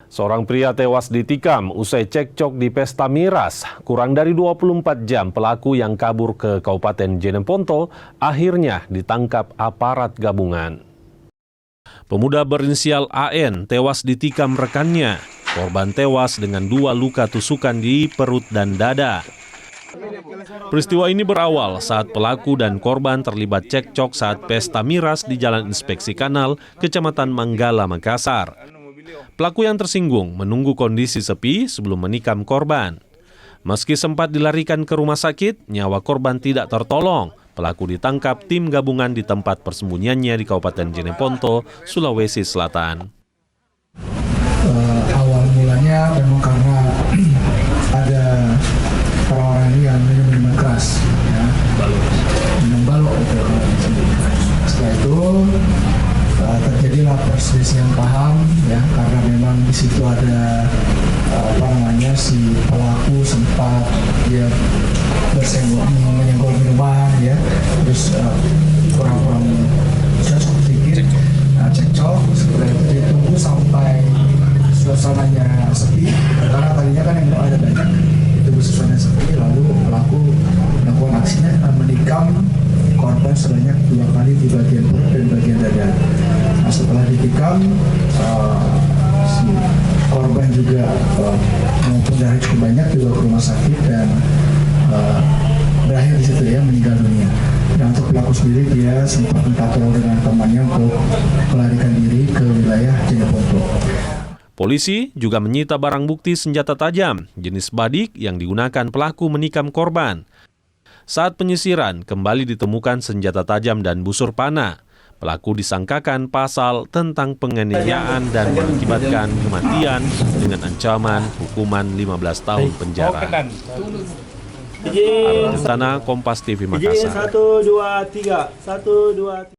Seorang pria tewas ditikam usai cekcok di pesta miras. Kurang dari 24 jam pelaku yang kabur ke Kabupaten Jeneponto akhirnya ditangkap aparat gabungan. Pemuda berinisial AN tewas ditikam rekannya. Korban tewas dengan 2 luka tusukan di perut dan dada. Peristiwa ini berawal saat pelaku dan korban terlibat cekcok saat pesta miras di Jalan Inspeksi Kanal, Kecamatan Manggala, Makassar. Pelaku yang tersinggung menunggu kondisi sepi sebelum menikam korban. Meski sempat dilarikan ke rumah sakit, nyawa korban tidak tertolong. Pelaku ditangkap tim gabungan di tempat persembunyiannya di Kabupaten Jeneponto, Sulawesi Selatan. Awal mulanya memang karena ada orang-orang yang minum minuman keras, ya. Minum balok itu. Setelah itu terjadilah perselisihan paham, ya, karena memang di situ ada si pelaku sempat dia menyenggol minuman, ya, terus kurang cocok sedikit, cekcok. Setelah itu ditunggu sampai suasananya sepi, karena tadinya kan yang ada banyak. Ditunggu suasana sepi, lalu pelaku melakukan aksinya dengan menikam korban sebanyak 2 kali di bagian perut dan bagian dada. Nah, setelah ditikam, si korban juga mengumpul darah cukup banyak, juga ke rumah sakit dan berakhir di situ, ya, meninggal dunia. Dan untuk pelaku sendiri, dia sempat minta tolong dengan temannya untuk melarikan diri ke wilayah Jeneponto. Polisi juga menyita barang bukti senjata tajam jenis badik yang digunakan pelaku menikam korban. Saat penyisiran, kembali ditemukan senjata tajam dan busur panah. Pelaku disangkakan pasal tentang penganiayaan dan mengakibatkan kematian dengan ancaman hukuman 15 tahun penjara. Arun Tana, Kompas TV Makassar. 1, 2, 3. 1, 2, 3.